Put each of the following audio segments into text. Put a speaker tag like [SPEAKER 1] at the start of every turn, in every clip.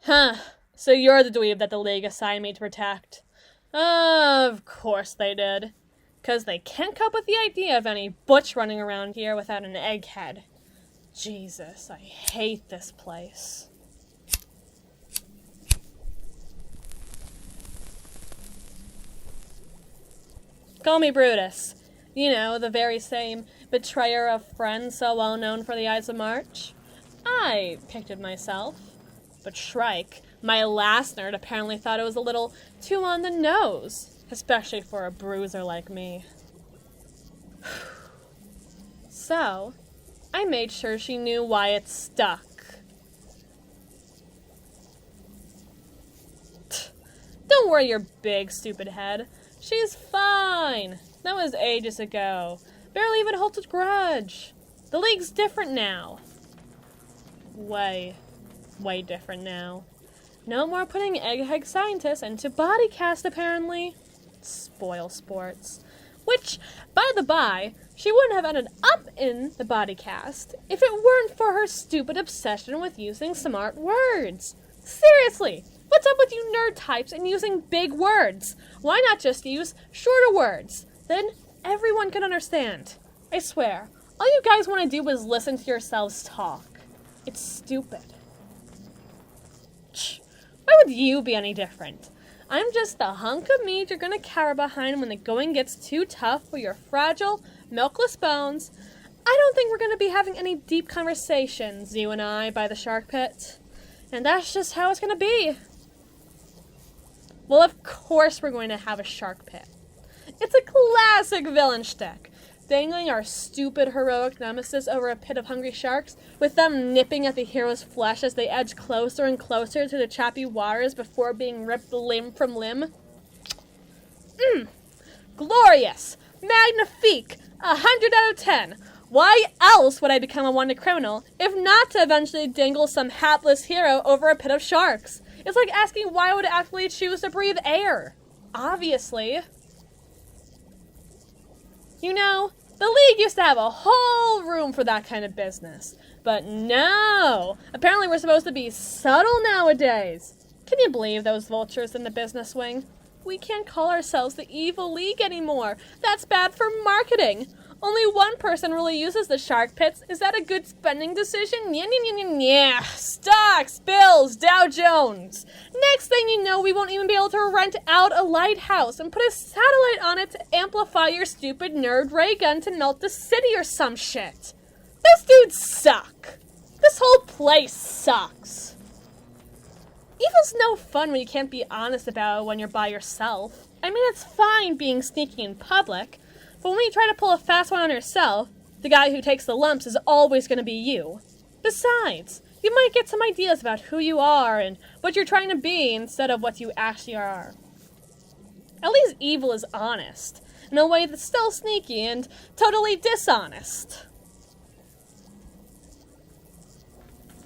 [SPEAKER 1] Huh, so you're the dweeb that the League assigned me to protect. Of course they did. 'Cause they can't cope with the idea of any butch running around here without an egghead. Jesus, I hate this place. Call me Brutus. You know, the very same betrayer of friends so well known for the Ides of March. I picked it myself. But Shrike, my last nerd, apparently thought it was a little too on the nose, especially for a bruiser like me. So, I made sure she knew why it stuck. Don't worry your big, stupid head. She's fine. That was ages ago. Barely even holds a grudge. The League's different now. Way different now. No more putting egghead scientists into body cast, apparently. Spoil sports. Which, by the by, she wouldn't have ended up in the body cast if it weren't for her stupid obsession with using smart words. Seriously, what's up with you nerd types and using big words? Why not just use shorter words? Then everyone can understand. I swear, all you guys want to do is listen to yourselves talk. It's stupid. Why would you be any different? I'm just the hunk of meat you're gonna cower behind when the going gets too tough for your fragile, milkless bones. I don't think we're gonna be having any deep conversations, you and I, by the shark pit. And that's just how it's gonna be. Well, of course we're going to have a shark pit. It's a classic villain shtick. Dangling our stupid heroic nemesis over a pit of hungry sharks, with them nipping at the hero's flesh as they edge closer and closer to the choppy waters before being ripped limb from limb. Glorious! Magnifique! 100 out of 10! Why else would I become a wanted criminal, if not to eventually dangle some hapless hero over a pit of sharks? It's like asking why I would actually choose to breathe air. Obviously. You know, the League used to have a whole room for that kind of business. But no! Apparently we're supposed to be subtle nowadays. Can you believe those vultures in the business wing? We can't call ourselves the Evil League anymore. That's bad for marketing. Only one person really uses the shark pits. Is that a good spending decision? Yeah. Stocks, bills, Dow Jones. Next thing you know, we won't even be able to rent out a lighthouse and put a satellite on it to amplify your stupid nerd ray gun to melt the city or some shit. Those dudes suck. This whole place sucks. Evil's no fun when you can't be honest about it when you're by yourself. I mean, it's fine being sneaky in public, but when you try to pull a fast one on yourself, the guy who takes the lumps is always going to be you. Besides, you might get some ideas about who you are and what you're trying to be instead of what you actually are. At least Evil is honest, in a way that's still sneaky and totally dishonest.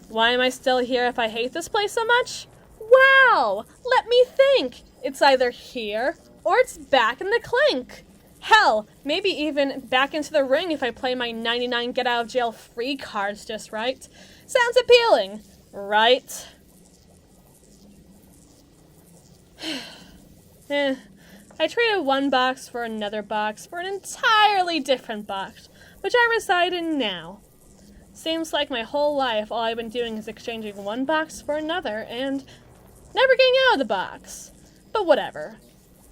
[SPEAKER 1] Why am I still here if I hate this place so much? Wow! Let me think! It's either here, or it's back in the clink. Hell, maybe even back into the ring if I play my 99 get-out-of-jail-free cards just right. Sounds appealing, right? I traded one box for another box for an entirely different box, which I reside in now. Seems like my whole life all I've been doing is exchanging one box for another and never getting out of the box. But whatever.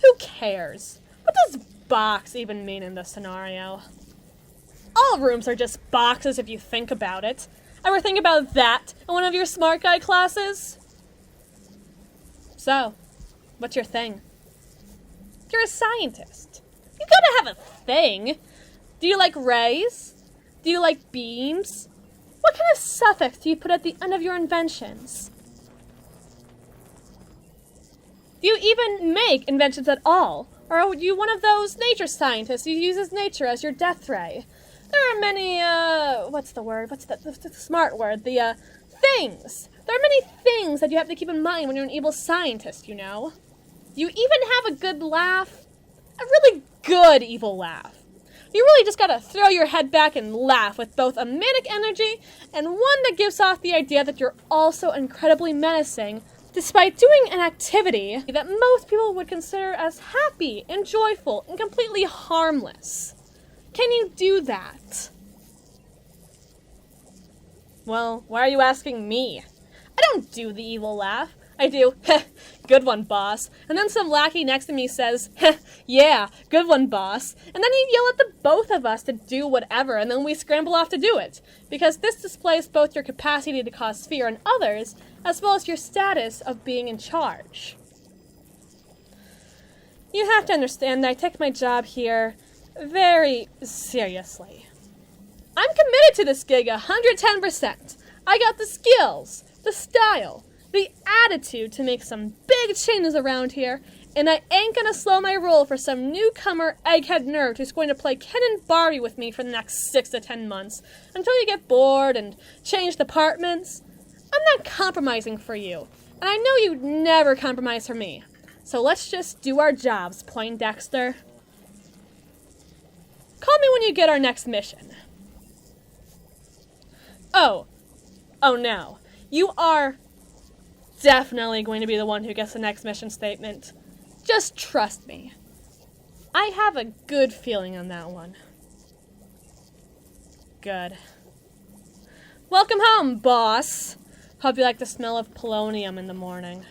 [SPEAKER 1] Who cares? What does box even mean in this scenario? All rooms are just boxes if you think about it. Ever think about that in one of your smart guy classes? So, what's your thing? You're a scientist. You gotta have a thing. Do you like rays? Do you like beams? What kind of suffix do you put at the end of your inventions? Do you even make inventions at all? Or are you one of those nature scientists who uses nature as your death ray? There are many, what's the word? What's the smart word? Things. There are many things that you have to keep in mind when you're an evil scientist, you know. Do you even have a good laugh? A really good evil laugh. You really just gotta throw your head back and laugh with both a manic energy and one that gives off the idea that you're also incredibly menacing, despite doing an activity that most people would consider as happy and joyful and completely harmless. Can you do that? Well, why are you asking me? I don't do the evil laugh. I do, good one, boss. And then some lackey next to me says, yeah, good one, boss. And then you yell at the both of us to do whatever, and then we scramble off to do it. Because this displays both your capacity to cause fear in others, as well as your status of being in charge. You have to understand that I take my job here very seriously. I'm committed to this gig 110%. I got the skills, the style, the attitude to make some big changes around here, and I ain't gonna slow my roll for some newcomer egghead nerd who's going to play Ken and Barbie with me for the next 6 to 10 months, until you get bored and change departments. I'm not compromising for you, and I know you'd never compromise for me. So let's just do our jobs, Poindexter. Call me when you get our next mission. Oh no. You are definitely going to be the one who gets the next mission statement. Just trust me. I have a good feeling on that one. Good. Welcome home, boss. Hope you like the smell of polonium in the morning.